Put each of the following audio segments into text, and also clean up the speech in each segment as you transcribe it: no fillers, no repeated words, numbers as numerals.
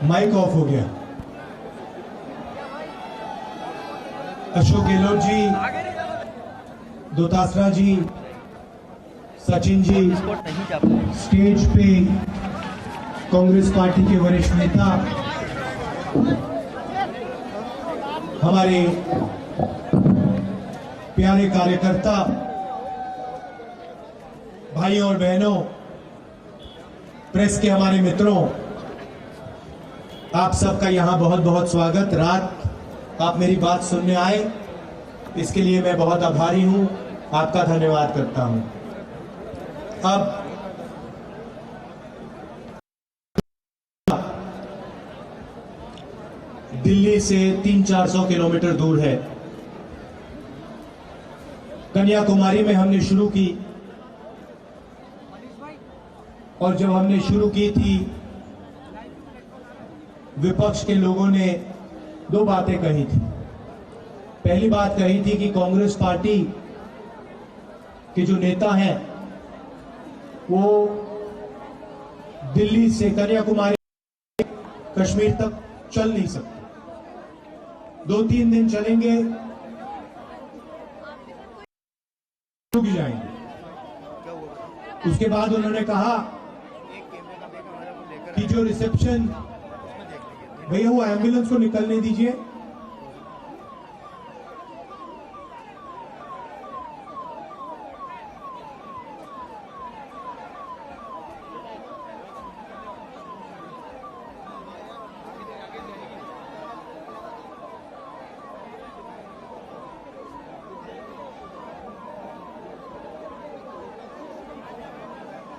Mic off हो गया। अशोक गहलोत जी, दोतासरा जी, Sachin ji, stage पे कांग्रेस पार्टी के वरिष्ठ नेता, हमारे प्यारे कार्यकर्ता भाइयों और बहनों, प्रेस के हमारे मित्रों, आप सबका यहां बहुत बहुत स्वागत। रात आप मेरी बात सुनने आए, इसके लिए मैं बहुत आभारी हूं, आपका धन्यवाद करता हूं। अब दिल्ली से 300-400 किलोमीटर दूर है। कन्याकुमारी में हमने शुरू की, और जब हमने शुरू की थी, विपक्ष के लोगों ने दो बातें कही थी। पहली बात कही थी कि कांग्रेस पार्टी के जो नेता हैं वो दिल्ली से कन्याकुमारी कश्मीर तक चल नहीं सकते, 2-3 दिन चलेंगे, रुक जाएंगे। उसके बाद उन्होंने कहा कि जो रिसेप्शन, भैया वो एम्बुलेंस को निकलने दीजिए।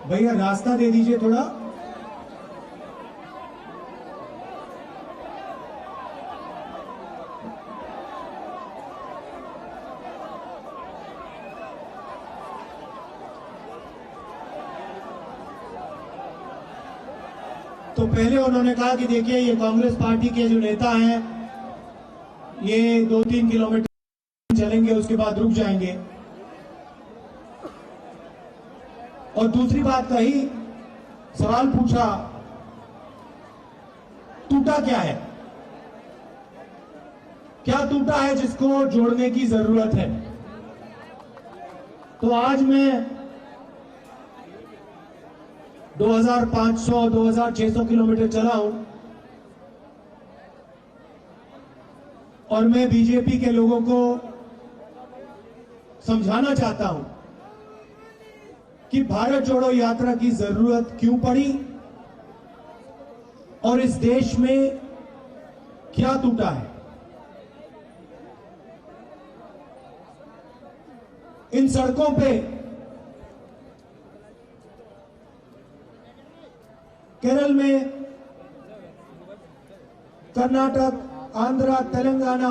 भैया रास्ता दे दीजिए थोड़ा। तो पहले उन्होंने कहा कि देखिए, ये कांग्रेस पार्टी के जो नेता हैं ये 2-3 किलोमीटर चलेंगे, उसके बाद रुक जाएंगे। और दूसरी बात कही, सवाल पूछा, टूटा क्या है, क्या टूटा है जिसको जोड़ने की जरूरत है। तो आज मैं 2500-2600 किलोमीटर चला हूं, और मैं बीजेपी के लोगों को समझाना चाहता हूं कि भारत जोड़ो यात्रा की जरूरत क्यों पड़ी और इस देश में क्या टूटा है। इन सड़कों पे केरल में, कर्नाटक, आंध्रा, तेलंगाना,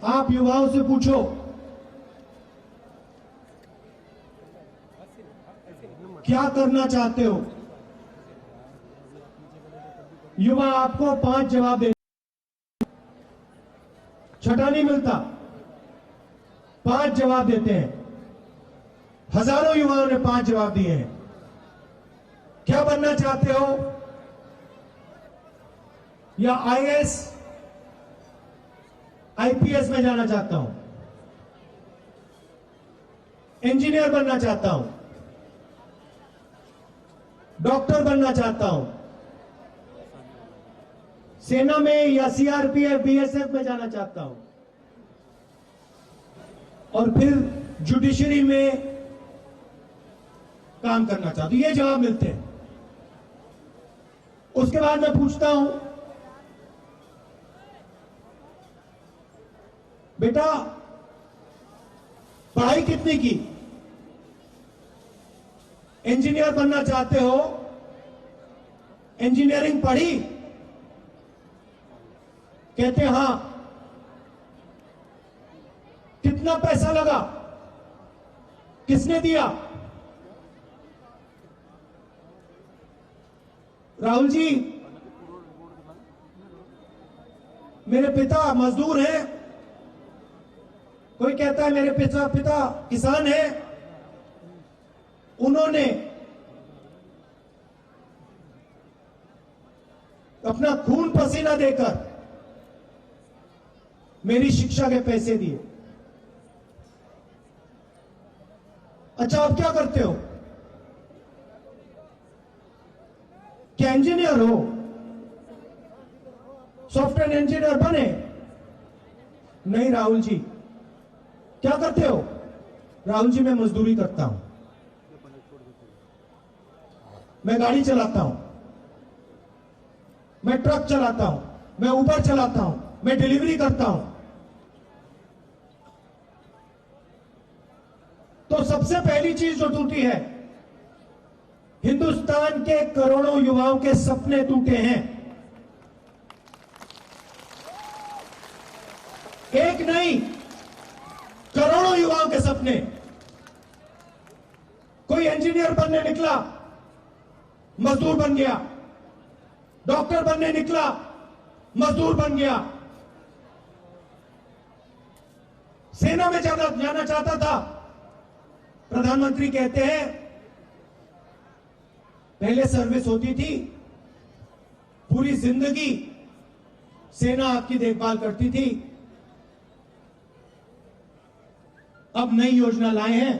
आप युवाओं से पूछो क्या करना चाहते हो। युवा आपको 5 जवाब दे, छठा नहीं मिलता, 5 जवाब देते हैं। हजारों युवाओं ने 5 जवाब दिए हैं। क्या बनना चाहते हो? या आईएएस, आईपीएस में जाना चाहता हूं, इंजीनियर बनना चाहता हूं, डॉक्टर बनना चाहता हूं, सेना में या सीआरपीएफ, बीएसएफ में जाना चाहता हूं, और फिर जुडिशरी में काम करना चाहता हूं। ये जवाब मिलते हैं। उसके बाद मैं पूछता हूं, बेटा पढ़ाई कितनी की? इंजीनियर बनना चाहते हो, इंजीनियरिंग पढ़ी? कहते हैं हां। कितना पैसा लगा, किसने दिया? राहुल जी, मेरे पिता मजदूर हैं, कोई कहता है मेरे पिता किसान हैं, उन्होंने अपना खून पसीना देकर मेरी शिक्षा के पैसे दिए। अच्छा, अब क्या करते हो? क्या इंजीनियर हो? सॉफ्टवेयर इंजीनियर बने? नहीं राहुल जी। क्या करते हो? राहुल जी मैं मजदूरी करता हूं, मैं गाड़ी चलाता हूं, मैं ट्रक चलाता हूं, मैं ऊबर चलाता हूं, मैं डिलीवरी करता हूं। तो सबसे पहली चीज जो टूटी है, हिंदुस्तान के करोड़ों युवाओं के सपने टूटे हैं। एक नहीं, करोड़ों युवाओं के सपने। कोई इंजीनियर बनने निकला, मजदूर बन गया। डॉक्टर बनने निकला, मजदूर बन गया। सेना में जाना चाहता था। प्रधानमंत्री कहते हैं पहले सर्विस होती थी, पूरी जिंदगी सेना आपकी देखभाल करती थी। अब नई योजना लाए हैं,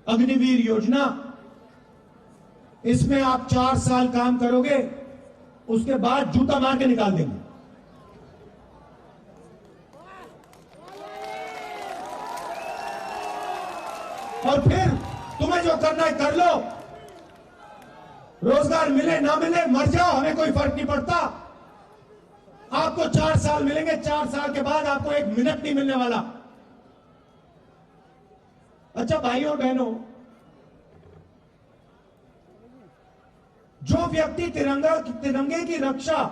अग्निवीर योजना। इसमें आप 4 साल काम करोगे, उसके बाद जूता मार के निकाल देंगे। और फिर तुम्हें जो करना है कर लो, रोजगार मिले ना मिले मर जाओ, हमें कोई फर्क नहीं पड़ता। आपको 4 साल मिलेंगे, 4 साल के बाद आपको 1 मिनट नहीं मिलने वाला। अच्छा भाइयों और बहनों, जो व्यक्ति तिरंगे की रक्षा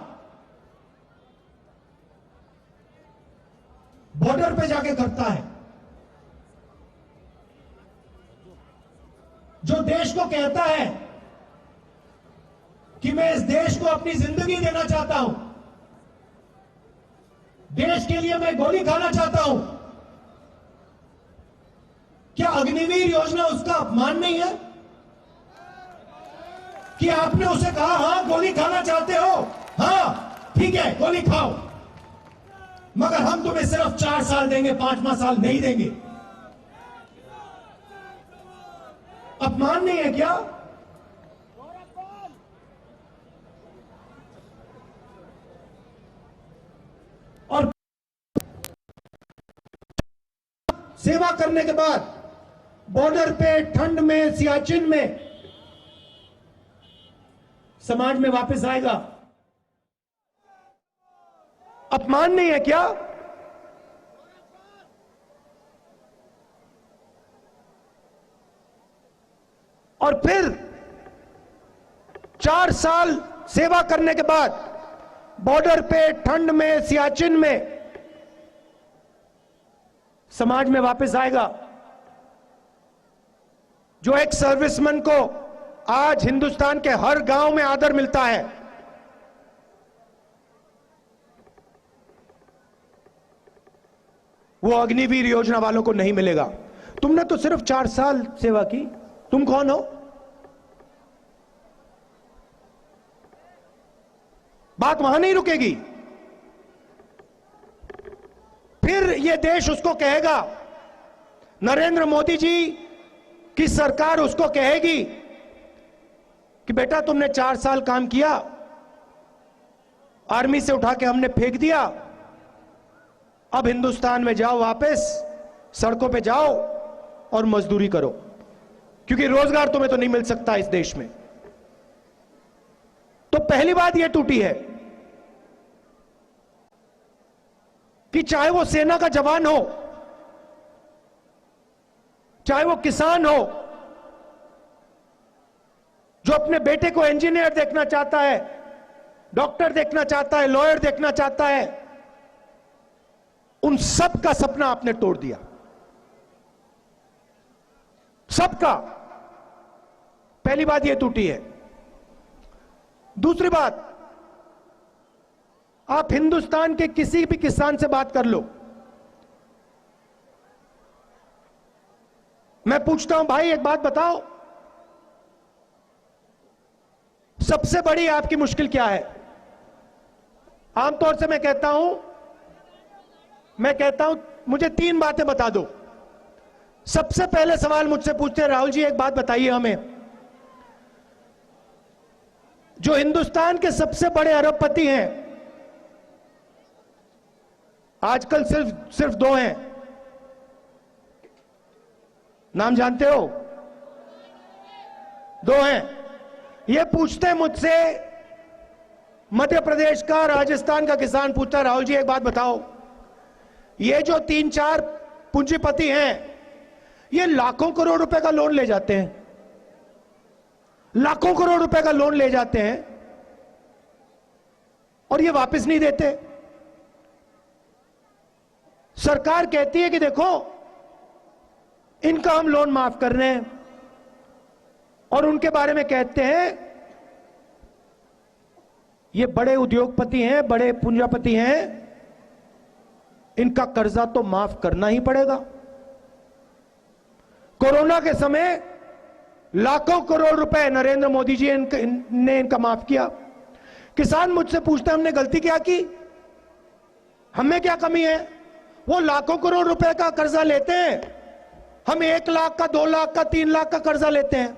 बॉर्डर पे जाके करता है, जो देश को कहता है कि मैं इस देश को अपनी जिंदगी देना चाहता हूं, देश के लिए मैं गोली खाना चाहता हूं, क्या अग्निवीर योजना उसका अपमान नहीं है? कि आपने उसे कहा हां गोली खाना चाहते हो, हां ठीक है गोली खाओ, मगर हम तुम्हें सिर्फ 4 साल देंगे, 5वां साल नहीं देंगे। अपमान नहीं है क्या? और सेवा करने के बाद बॉर्डर पे ठंड में सियाचिन में समाज में वापस आएगा। अपमान नहीं है क्या? और फिर 4 साल सेवा करने के बाद बॉर्डर पे ठंड में सियाचिन में समाज में वापस आएगा। जो एक सर्विसमैन को आज हिंदुस्तान के हर गांव में आदर मिलता है, वो अग्निवीर योजना वालों को नहीं मिलेगा। तुमने तो सिर्फ 4 साल सेवा की, तुम कौन हो? बात वहां नहीं रुकेगी। फिर यह देश उसको कहेगा, नरेंद्र मोदी जी की सरकार उसको कहेगी कि बेटा तुमने 4 साल काम किया, आर्मी से उठा के हमने फेंक दिया, अब हिंदुस्तान में जाओ, वापस सड़कों पे जाओ और मजदूरी करो, क्योंकि रोजगार तुम्हें तो नहीं मिल सकता इस देश में। तो पहली बात यह टूटी है कि चाहे वो सेना का जवान हो, चाहे वो किसान हो, जो अपने बेटे को इंजीनियर देखना चाहता है, डॉक्टर देखना चाहता है, लॉयर देखना चाहता है, उन सब का सपना आपने तोड़ दिया, सबका। पहली बात यह टूटी है। दूसरी बात, आप हिंदुस्तान के किसी भी किसान से बात कर लो, मैं पूछता हूं भाई एक बात बताओ, सबसे बड़ी आपकी मुश्किल क्या है? आमतौर से मैं कहता हूं मुझे 3 बातें बता दो। सबसे पहले सवाल मुझसे पूछते हैं, राहुल जी एक बात बताइए हमें, जो हिंदुस्तान के सबसे बड़े अरबपति हैं, आजकल सिर्फ 2 हैं, नाम जानते हो? 2 हैं। ये पूछते हैं मुझसे, मध्य प्रदेश का, राजस्थान का किसान पूछता है, राहुल जी एक बात बताओ, ये जो 3-4 पूंजीपति हैं, ये लाखों करोड़ रुपए का लोन ले जाते हैं, लाखों करोड़ रुपए का लोन ले जाते हैं और ये वापस नहीं देते। सरकार कहती है कि देखो इनका हम लोन माफ कर रहे हैं, और उनके बारे में कहते हैं ये बड़े उद्योगपति हैं, बड़े पूंजीपति हैं, इनका कर्जा तो माफ करना ही पड़ेगा। कोरोना के समय लाखों करोड़ रुपए नरेंद्र मोदी जी ने इनका माफ किया। किसान मुझसे पूछते हैं हमने गलती क्या की, हमें क्या कमी है? वो लाखों करोड़ रुपए का कर्जा लेते हैं, हम 1 लाख का, 2 लाख का, 3 लाख का कर्जा लेते हैं,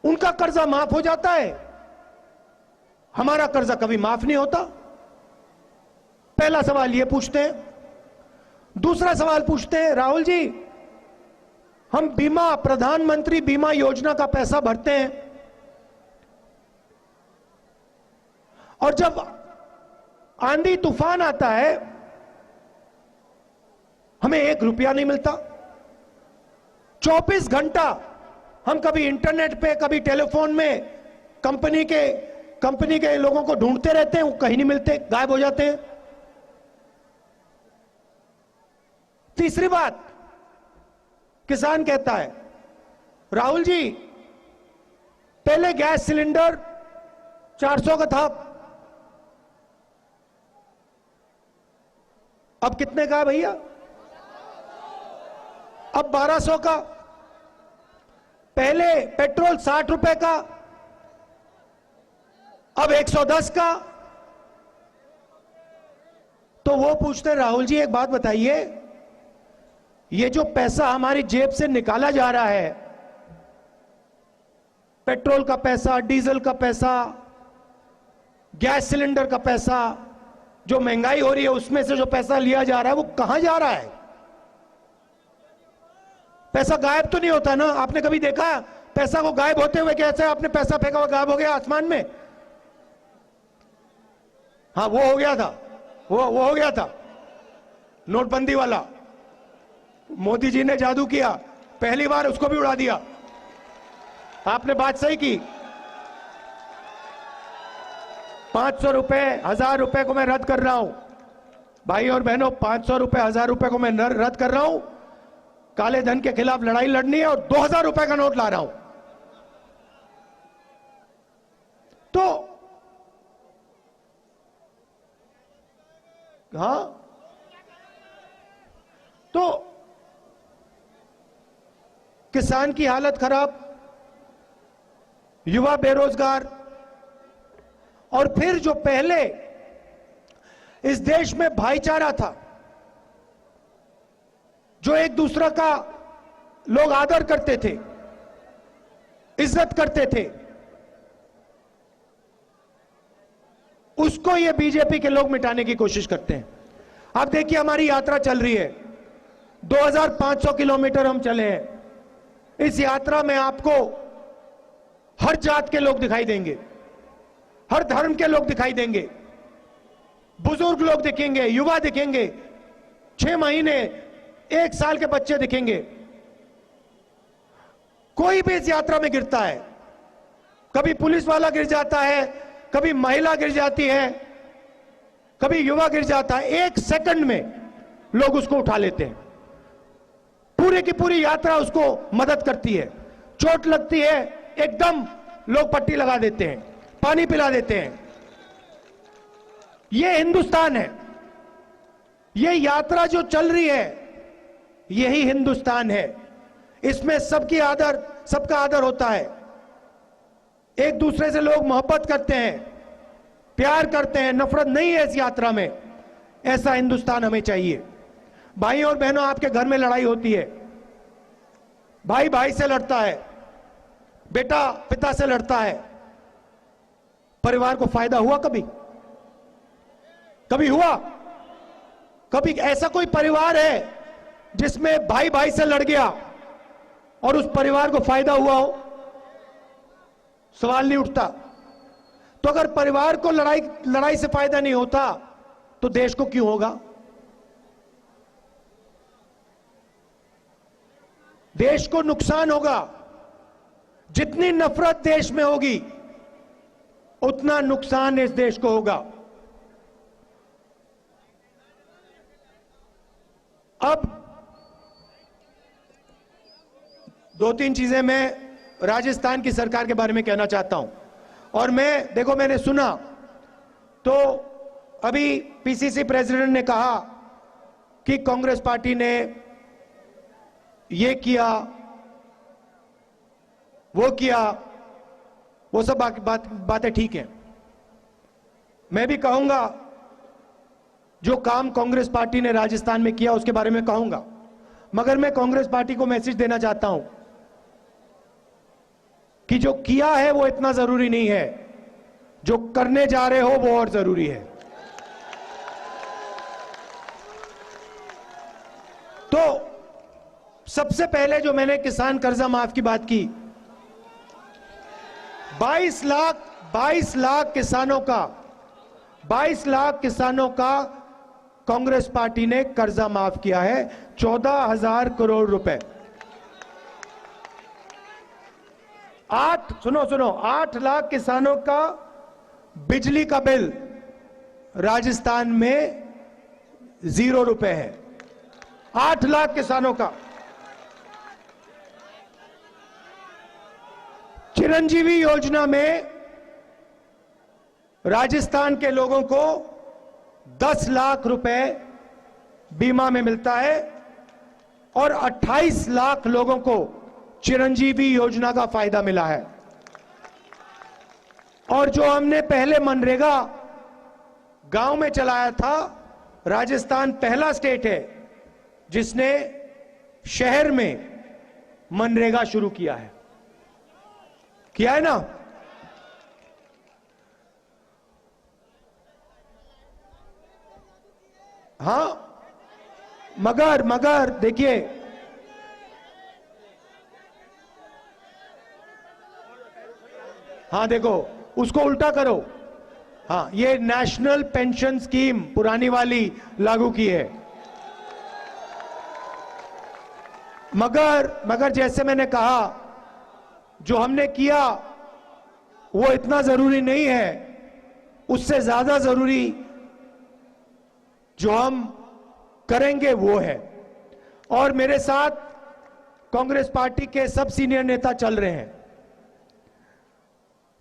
उनका कर्जा माफ हो जाता है, हमारा कर्जा कभी माफ नहीं होता। पहला सवाल ये पूछते हैं। दूसरा सवाल पूछते हैं, राहुल जी हम बीमा, प्रधानमंत्री बीमा योजना का पैसा भरते हैं और जब आंधी तूफान आता है हमें 1 रुपया नहीं मिलता। 24 घंटा हम कभी इंटरनेट पे, कभी टेलीफोन में कंपनी के लोगों को ढूंढते रहते हैं, वो कहीं नहीं मिलते, गायब हो जाते हैं। तीसरी बात, किसान कहता है राहुल जी पहले गैस सिलेंडर 400 का था, अब कितने का है भैया? अब 1200 का। पहले पेट्रोल 60 रुपए का, अब 110 का। तो वो पूछते हैं राहुल जी एक बात बताइए, ये जो पैसा हमारी जेब से निकाला जा रहा है, पेट्रोल का पैसा, डीजल का पैसा, गैस सिलेंडर का पैसा, जो महंगाई हो रही है उसमें से जो पैसा लिया जा रहा है वो कहां जा रहा है? पैसा गायब तो नहीं होता ना? आपने कभी देखा पैसा को गायब होते हुए? कैसे आपने पैसा फेंका हुआ गायब हो गया आसमान में? हाँ वो हो गया था, वो हो गया था नोटबंदी वाला। मोदी जी ने जादू किया, पहली बार उसको भी उड़ा दिया। आपने बात सही की। 500 रुपए, 1000 रुपए को मैं रद्द कर रहा हूं भाई और बहनों, 500 रुपए, 1000 रुपए को मैं रद्द कर रहा हूं। काले धन के खिलाफ लड़ाई लड़नी है और 2000 रुपए का नोट ला रहा हूं। तो हाँ, तो किसान की हालत खराब, युवा बेरोजगार, और फिर जो पहले इस देश में भाईचारा था, जो एक दूसरे का लोग आदर करते थे, इज्जत करते थे, उसको ये बीजेपी के लोग मिटाने की कोशिश करते हैं। आप देखिए हमारी यात्रा चल रही है, 2500 किलोमीटर हम चले हैं। इस यात्रा में आपको हर जात के लोग दिखाई देंगे, हर धर्म के लोग दिखाई देंगे, बुजुर्ग लोग दिखेंगे, युवा दिखेंगे, 6 महीने 1 साल के बच्चे दिखेंगे। कोई भी इस यात्रा में गिरता है, कभी पुलिस वाला गिर जाता है, कभी महिला गिर जाती है, कभी युवा गिर जाता है, 1 सेकंड में लोग उसको उठा लेते हैं। पूरी की पूरी यात्रा उसको मदद करती है। चोट लगती है एकदम लोग पट्टी लगा देते हैं, पानी पिला देते हैं। यह हिंदुस्तान है। यह यात्रा जो चल रही है यही हिंदुस्तान है। इसमें सबका आदर होता है, एक दूसरे से लोग मोहब्बत करते हैं, प्यार करते हैं, नफरत नहीं है इस यात्रा में। ऐसा हिंदुस्तान हमें चाहिए। भाई और बहनों, आपके घर में लड़ाई होती है, भाई भाई से लड़ता है, बेटा पिता से लड़ता है, परिवार को फायदा हुआ कभी? कभी हुआ? कभी ऐसा कोई परिवार है जिसमें भाई भाई से लड़ गया और उस परिवार को फायदा हुआ हो? सवाल नहीं उठता। तो अगर परिवार को लड़ाई से फायदा नहीं होता तो देश को क्यों होगा? देश को नुकसान होगा। जितनी नफरत देश में होगी उतना नुकसान इस देश को होगा। अब दो तीन चीजें मैं राजस्थान की सरकार के बारे में कहना चाहता हूं। और मैंने सुना तो अभी पीसीसी प्रेसिडेंट ने कहा कि कांग्रेस पार्टी ने ये किया, वो सब बातें ठीक हैं। मैं भी कहूंगा जो काम कांग्रेस पार्टी ने राजस्थान में किया उसके बारे में कहूंगा, मगर मैं कांग्रेस पार्टी को मैसेज देना चाहता हूं कि जो किया है वो इतना जरूरी नहीं है, जो करने जा रहे हो वो और जरूरी है। तो सबसे पहले जो मैंने किसान कर्जा माफ की बात की, 22 लाख किसानों का कांग्रेस पार्टी ने कर्जा माफ किया है, 14,000 करोड़ रुपए। 8 लाख किसानों का बिजली का बिल राजस्थान में 0 रुपए है। 8 लाख किसानों का। चिरंजीवी योजना में राजस्थान के लोगों को 10 लाख रुपए बीमा में मिलता है और 28 लाख लोगों को चिरंजीवी योजना का फायदा मिला है। और जो हमने पहले मनरेगा गांव में चलाया था, राजस्थान पहला स्टेट है जिसने शहर में मनरेगा शुरू किया है ना? हां, मगर देखिए, हां देखो, उसको उल्टा करो। हां, ये नेशनल पेंशन स्कीम पुरानी वाली लागू की है। मगर जैसे मैंने कहा, जो हमने किया वो इतना जरूरी नहीं है, उससे ज्यादा जरूरी जो हम करेंगे वो है। और मेरे साथ कांग्रेस पार्टी के सब सीनियर नेता चल रहे हैं,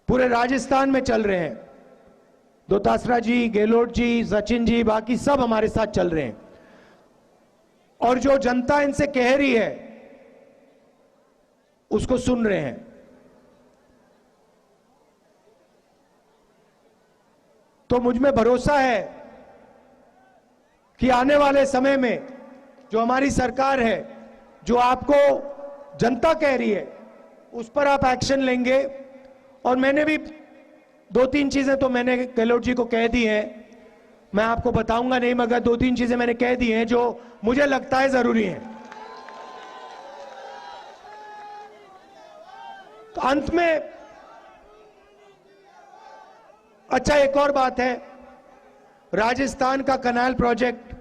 पूरे राजस्थान में चल रहे हैं। दोतासरा जी, गहलोत जी, सचिन जी, बाकी सब हमारे साथ चल रहे हैं। और जो जनता इनसे कह रही है उसको सुन रहे हैं। तो मुझ में भरोसा है कि आने वाले समय में जो हमारी सरकार है, जो आपको जनता कह रही है, उस पर आप एक्शन लेंगे। और मैंने भी 2-3 चीजें तो मैंने गहलोत जी को कह दी हैं, मैं आपको बताऊंगा नहीं, मगर 2-3 चीजें मैंने कह दी हैं जो मुझे लगता है जरूरी हैं। तो अंत में अच्छा, एक और बात है, राजस्थान का कैनाल प्रोजेक्ट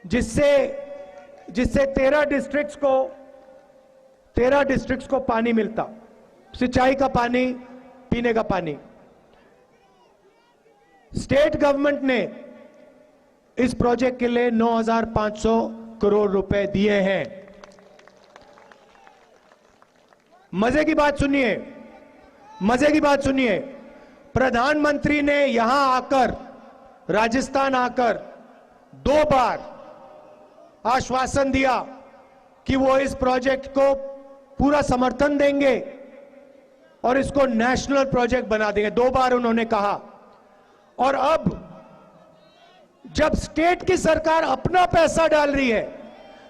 जिससे 13 डिस्ट्रिक्ट्स को पानी मिलता, सिंचाई का पानी, पीने का पानी। स्टेट गवर्नमेंट ने इस प्रोजेक्ट के लिए 9,500 करोड़ रुपए दिए हैं। मजे की बात सुनिए, प्रधानमंत्री ने यहां आकर, राजस्थान आकर 2 बार आश्वासन दिया कि वो इस प्रोजेक्ट को पूरा समर्थन देंगे और इसको नेशनल प्रोजेक्ट बना देंगे। 2 बार उन्होंने कहा। और अब जब स्टेट की सरकार अपना पैसा डाल रही है,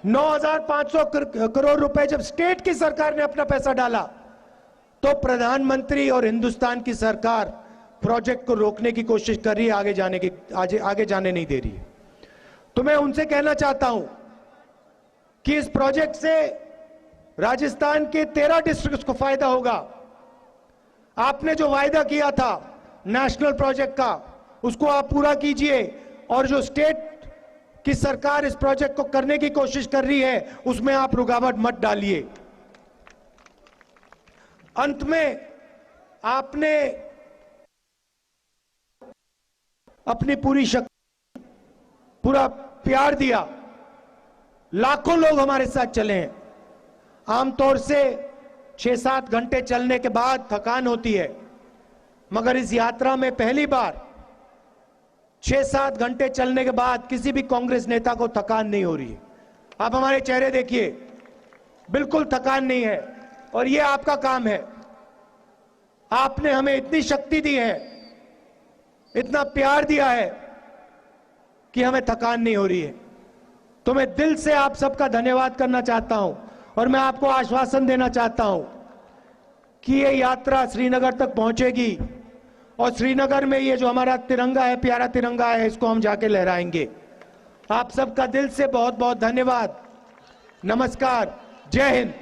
9,500 करोड़ रुपए जब स्टेट की सरकार ने अपना पैसा डाला, तो प्रधानमंत्री और हिंदुस्तान की सरकार प्रोजेक्ट को रोकने की कोशिश कर रही है, आगे जाने नहीं दे रही है। तो मैं उनसे कहना चाहता हूं कि इस प्रोजेक्ट से राजस्थान के 13 डिस्ट्रिक्ट्स को फायदा होगा। आपने जो वायदा किया था नेशनल प्रोजेक्ट का, उसको आप पूरा कीजिए, और जो स्टेट की सरकार इस प्रोजेक्ट को करने की कोशिश कर रही है, उसमें आप रुकावट मत डालिए। अंत में आपने अपनी पूरी शक्ति, पूरा प्यार दिया। लाखों लोग हमारे साथ चले हैं। आमतौर से 6-7 घंटे चलने के बाद थकान होती है, मगर इस यात्रा में पहली बार 6-7 घंटे चलने के बाद किसी भी कांग्रेस नेता को थकान नहीं हो रही है। आप हमारे चेहरे देखिए, बिल्कुल थकान नहीं है। और ये आपका काम है। आपने हमें इतनी शक्ति दी है, इतना प्यार दिया है कि हमें थकान नहीं हो रही है। तो मैं दिल से आप सबका धन्यवाद करना चाहता हूं, और मैं आपको आश्वासन देना चाहता हूं कि ये यात्रा श्रीनगर तक पहुंचेगी, और श्रीनगर में ये जो हमारा तिरंगा है, प्यारा तिरंगा है, इसको हम जाके लहराएंगे। आप सबका दिल से बहुत बहुत धन्यवाद। नमस्कार। जय हिंद।